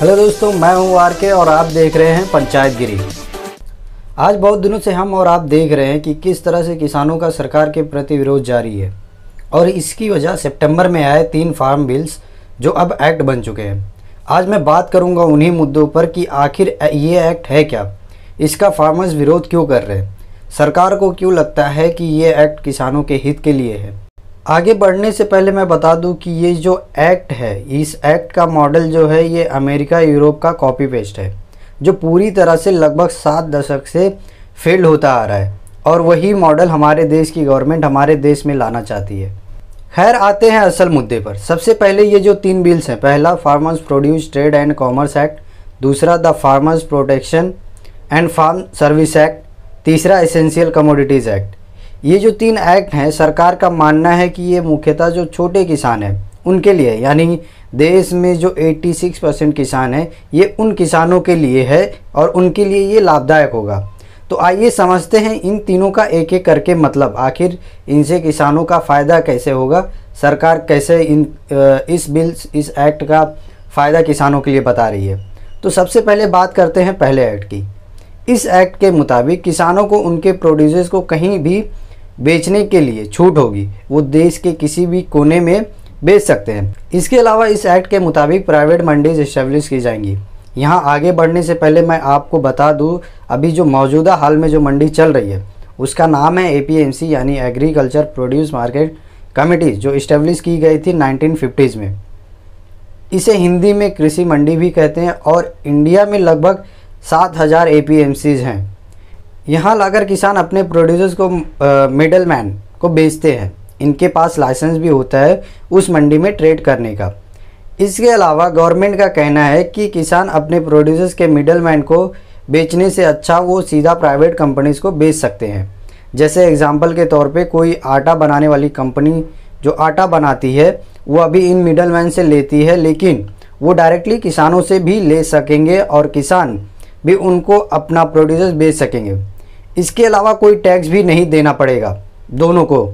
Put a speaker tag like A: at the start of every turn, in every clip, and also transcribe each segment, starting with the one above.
A: Hello दोस्तों, मैं हूं आरके और आप देख रहे हैं पंचायत गिरी। आज बहुत दिनों से हम और आप देख रहे हैं कि किस तरह से किसानों का सरकार के प्रति विरोध जारी है और इसकी वजह सितंबर में आए 3 फार्म बिल्स जो अब एक्ट बन चुके हैं। आज मैं बात करूंगा उन्हीं मुद्दों पर कि आखिर ये एक्ट है क्या, इसका फार्मर्स विरोध क्यों कर रहे हैं, सरकार को क्यों लगता है कि ये एक्ट किसानों के हित के लिए है। आगे बढ़ने से पहले मैं बता दूं कि ये जो एक्ट है, इस एक्ट का मॉडल जो है ये अमेरिका यूरोप का कॉपी पेस्ट है, जो पूरी तरह से लगभग 7 दशक से फेल्ड होता आ रहा है और वही मॉडल हमारे देश की गवर्नमेंट हमारे देश में लाना चाहती है। खैर, आते हैं असल मुद्दे पर। सबसे पहले ये जो 3 बिल्स हैं, पहला farmers produce trade and commerce act, दूसरा the farmers protection and farm service act, तीसरा एसेंशियल कमोडिटीज़ एक्ट। ये जो 3 एक्ट हैं, सरकार का मानना है कि ये मुख्यतः जो छोटे किसान हैं उनके लिए, यानी देश में जो 86% किसान हैं ये उन किसानों के लिए है और उनके लिए ये लाभदायक होगा। तो आइए समझते हैं इन तीनों का एक एक करके मतलब, आखिर इनसे किसानों का फ़ायदा कैसे होगा, सरकार कैसे इस एक्ट का फ़ायदा किसानों के लिए बता रही है। तो सबसे पहले बात करते हैं पहले एक्ट की। इस एक्ट के मुताबिक किसानों को उनके प्रोड्यूसर्स को कहीं भी बेचने के लिए छूट होगी, वो देश के किसी भी कोने में बेच सकते हैं। इसके अलावा इस एक्ट के मुताबिक प्राइवेट मंडीज इस्टेब्लिश की जाएंगी। यहाँ आगे बढ़ने से पहले मैं आपको बता दूँ, अभी जो मौजूदा हाल में जो मंडी चल रही है उसका नाम है APMC यानी एग्रीकल्चर प्रोड्यूस मार्केट कमेटी, जो इस्टेब्लिश की गई थी 1950s में। इसे हिंदी में कृषि मंडी भी कहते हैं और इंडिया में लगभग 7000 APMCs हैं। यहाँ लाकर किसान अपने प्रोड्यूसर्स को मिडल मैन को बेचते हैं। इनके पास लाइसेंस भी होता है उस मंडी में ट्रेड करने का। इसके अलावा गवर्नमेंट का कहना है कि किसान अपने प्रोड्यूसर्स के मिडल मैन को बेचने से अच्छा वो सीधा प्राइवेट कंपनीज को बेच सकते हैं। जैसे एग्जांपल के तौर पे कोई आटा बनाने वाली कंपनी जो आटा बनाती है वो अभी इन मिडल मैन से लेती है, लेकिन वो डायरेक्टली किसानों से भी ले सकेंगे और किसान भी उनको अपना प्रोड्यूसर्स बेच सकेंगे। इसके अलावा कोई टैक्स भी नहीं देना पड़ेगा दोनों को,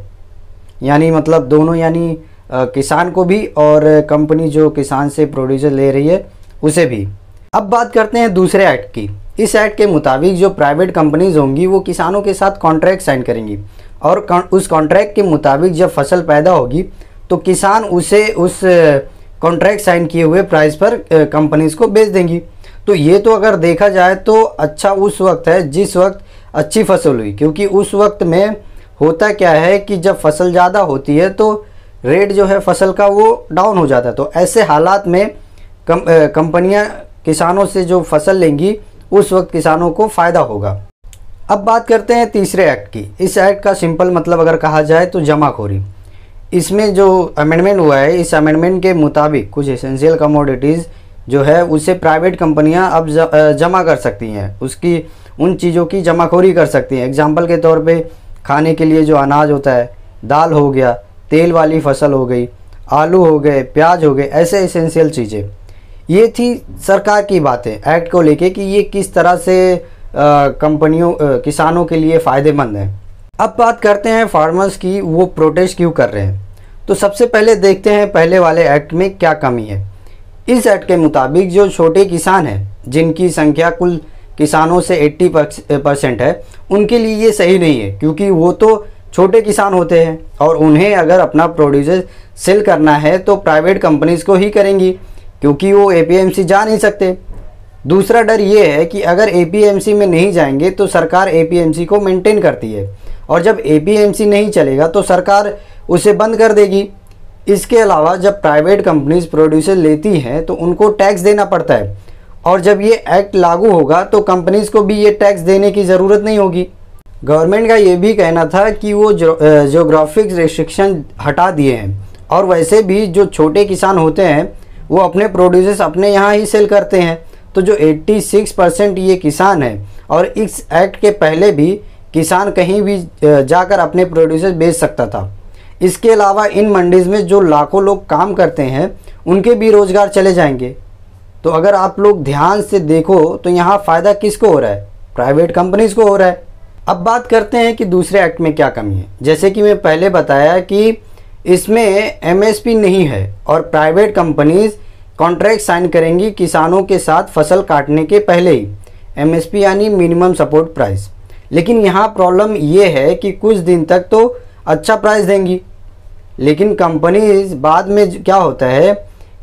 A: यानी मतलब दोनों यानी किसान को भी और कंपनी जो किसान से प्रोड्यूसर ले रही है उसे भी। अब बात करते हैं दूसरे एक्ट की। इस एक्ट के मुताबिक जो प्राइवेट कंपनीज होंगी वो किसानों के साथ कॉन्ट्रैक्ट साइन करेंगी और उस कॉन्ट्रैक्ट के मुताबिक जब फसल पैदा होगी तो किसान उसे उस कॉन्ट्रैक्ट साइन किए हुए प्राइस पर कंपनीज को बेच देंगी। तो ये तो अगर देखा जाए तो अच्छा उस वक्त है जिस वक्त अच्छी फसल हुई, क्योंकि उस वक्त में होता क्या है कि जब फसल ज़्यादा होती है तो रेट जो है फसल का वो डाउन हो जाता है। तो ऐसे हालात में कंपनियां किसानों से जो फसल लेंगी उस वक्त किसानों को फ़ायदा होगा। अब बात करते हैं तीसरे एक्ट की। इस एक्ट का सिंपल मतलब अगर कहा जाए तो जमाखोरी। इसमें जो अमेंडमेंट हुआ है, इस अमेंडमेंट के मुताबिक कुछ एसेंशियल कमोडिटीज़ जो है उसे प्राइवेट कंपनियां अब जमा कर सकती हैं, उसकी उन चीज़ों की जमाखोरी कर सकती हैं। एग्जाम्पल के तौर पे खाने के लिए जो अनाज होता है, दाल हो गया, तेल वाली फसल हो गई, आलू हो गए, प्याज हो गए, ऐसे एसेंशियल चीज़ें। ये थी सरकार की बातें एक्ट को लेके कि ये किस तरह से किसानों के लिए फ़ायदेमंद है। अब बात करते हैं फार्मर्स की, वो प्रोटेस्ट क्यों कर रहे हैं। तो सबसे पहले देखते हैं पहले वाले एक्ट में क्या कमी है। इस एक्ट के मुताबिक जो छोटे किसान हैं, जिनकी संख्या कुल किसानों से 80% है, उनके लिए ये सही नहीं है, क्योंकि वो तो छोटे किसान होते हैं और उन्हें अगर अपना प्रोड्यूसर सेल करना है तो प्राइवेट कंपनीज को ही करेंगी, क्योंकि वो APMC जा नहीं सकते। दूसरा डर ये है कि अगर APMC में नहीं जाएंगे तो सरकार APMC को मेंटेन करती है और जब APMC नहीं चलेगा तो सरकार उसे बंद कर देगी। इसके अलावा जब प्राइवेट कंपनीज प्रोड्यूसर लेती हैं तो उनको टैक्स देना पड़ता है और जब ये एक्ट लागू होगा तो कंपनीज को भी ये टैक्स देने की ज़रूरत नहीं होगी। गवर्नमेंट का ये भी कहना था कि वो ज्योग्राफिक रेस्ट्रिक्शन हटा दिए हैं और वैसे भी जो छोटे किसान होते हैं वो अपने प्रोड्यूसर्स अपने यहाँ ही सेल करते हैं। तो जो 86% ये किसान हैं और इस एक्ट के पहले भी किसान कहीं भी जाकर अपने प्रोड्यूसर्स बेच सकता था। इसके अलावा इन मंडीज़ में जो लाखों लोग काम करते हैं उनके भी रोज़गार चले जाएंगे। तो अगर आप लोग ध्यान से देखो तो यहाँ फ़ायदा किसको हो रहा है, प्राइवेट कंपनीज को हो रहा है। अब बात करते हैं कि दूसरे एक्ट में क्या कमी है। जैसे कि मैं पहले बताया कि इसमें MSP नहीं है और प्राइवेट कंपनीज कॉन्ट्रैक्ट साइन करेंगी किसानों के साथ फसल काटने के पहले ही, एमएसपी यानी मिनिमम सपोर्ट प्राइस। लेकिन यहाँ प्रॉब्लम ये है कि कुछ दिन तक तो अच्छा प्राइस देंगी, लेकिन कंपनी बाद में क्या होता है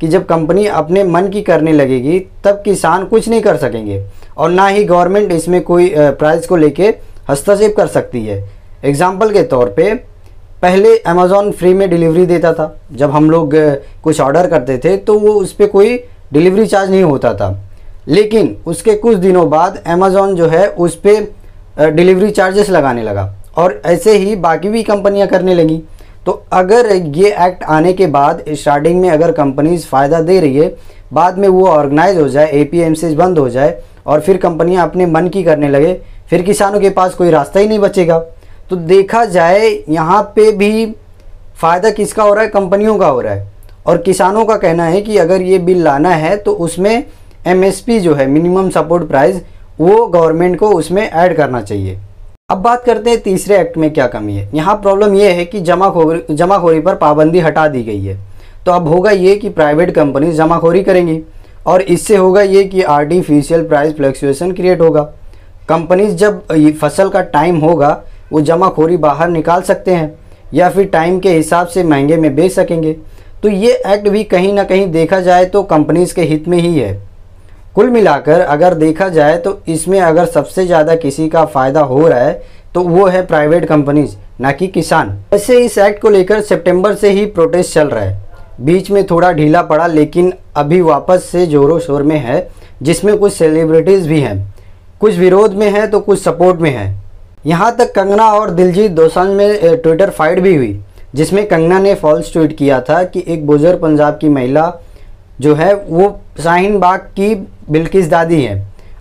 A: कि जब कंपनी अपने मन की करने लगेगी तब किसान कुछ नहीं कर सकेंगे और ना ही गवर्नमेंट इसमें कोई प्राइस को लेके हस्तक्षेप कर सकती है। एग्जाम्पल के तौर पे पहले अमेज़ॉन फ्री में डिलीवरी देता था, जब हम लोग कुछ ऑर्डर करते थे तो वो उस पर कोई डिलीवरी चार्ज नहीं होता था, लेकिन उसके कुछ दिनों बाद अमेज़ॉन जो है उस पर डिलीवरी चार्जेस लगाने लगा और ऐसे ही बाकी भी कंपनियां करने लगी। तो अगर ये एक्ट आने के बाद स्टार्टिंग में अगर कंपनीज फ़ायदा दे रही है, बाद में वो ऑर्गेनाइज हो जाए, एपीएमसी बंद हो जाए और फिर कंपनियां अपने मन की करने लगे, फिर किसानों के पास कोई रास्ता ही नहीं बचेगा। तो देखा जाए यहाँ पे भी फ़ायदा किसका हो रहा है, कंपनियों का हो रहा है। और किसानों का कहना है कि अगर ये बिल लाना है तो उसमें एमएसपी जो है मिनिमम सपोर्ट प्राइस, वो गवर्नमेंट को उसमें ऐड करना चाहिए। अब बात करते हैं तीसरे एक्ट में क्या कमी है। यहाँ प्रॉब्लम ये है कि जमाखोरी पर पाबंदी हटा दी गई है। तो अब होगा ये कि प्राइवेट कंपनी जमाखोरी करेंगी और इससे होगा ये कि आर्टिफिशियल प्राइस फ्लक्चुएशन क्रिएट होगा। कंपनीज जब ये फसल का टाइम होगा वो जमाखोरी बाहर निकाल सकते हैं या फिर टाइम के हिसाब से महंगे में बेच सकेंगे। तो ये एक्ट भी कहीं ना कहीं देखा जाए तो कंपनीज के हित में ही है। कुल मिलाकर अगर देखा जाए तो इसमें अगर सबसे ज़्यादा किसी का फ़ायदा हो रहा है तो वो है प्राइवेट कंपनीज, ना कि किसान। वैसे इस एक्ट को लेकर सितंबर से ही प्रोटेस्ट चल रहा है, बीच में थोड़ा ढीला पड़ा लेकिन अभी वापस से जोरों शोर में है, जिसमें कुछ सेलिब्रिटीज़ भी हैं, कुछ विरोध में है तो कुछ सपोर्ट में है। यहाँ तक कंगना और दिलजीत दोसांझ में ट्विटर फाइट भी हुई, जिसमें कंगना ने फॉल्स ट्वीट किया था कि एक बुजुर्ग पंजाब की महिला जो है वो शाहीन बाग की बिल्किस दादी है।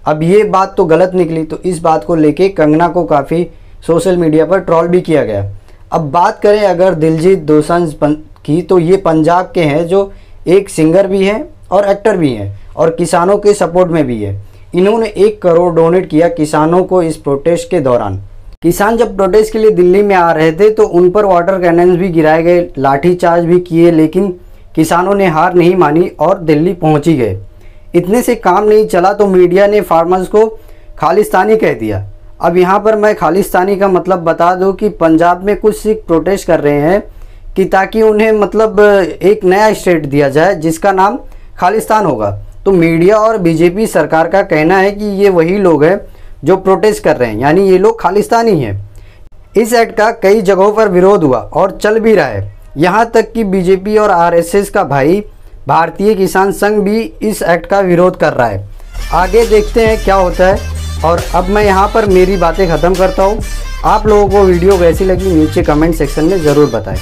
A: अब ये बात तो गलत निकली, तो इस बात को लेके कंगना को काफ़ी सोशल मीडिया पर ट्रोल भी किया गया। अब बात करें अगर दिलजीत दोसांझ की, तो ये पंजाब के हैं जो एक सिंगर भी हैं और एक्टर भी हैं और किसानों के सपोर्ट में भी है। इन्होंने 1 करोड़ डोनेट किया किसानों को इस प्रोटेस्ट के दौरान। किसान जब प्रोटेस्ट के लिए दिल्ली में आ रहे थे तो उन पर वाटर कैनन्स भी गिराए गए, लाठीचार्ज भी किए, लेकिन किसानों ने हार नहीं मानी और दिल्ली पहुंच ही गए। इतने से काम नहीं चला तो मीडिया ने फार्मर्स को खालिस्तानी कह दिया। अब यहाँ पर मैं खालिस्तानी का मतलब बता दूँ कि पंजाब में कुछ सिख प्रोटेस्ट कर रहे हैं कि ताकि उन्हें मतलब एक नया स्टेट दिया जाए जिसका नाम खालिस्तान होगा। तो मीडिया और बीजेपी सरकार का कहना है कि ये वही लोग हैं जो प्रोटेस्ट कर रहे हैं, यानी ये लोग खालिस्तानी हैं। इस एक्ट का कई जगहों पर विरोध हुआ और चल भी रहा है, यहाँ तक कि बीजेपी और आरएसएस का भाई भारतीय किसान संघ भी इस एक्ट का विरोध कर रहा है। आगे देखते हैं क्या होता है। और अब मैं यहाँ पर मेरी बातें ख़त्म करता हूँ। आप लोगों को वीडियो कैसी लगी नीचे कमेंट सेक्शन में ज़रूर बताएं।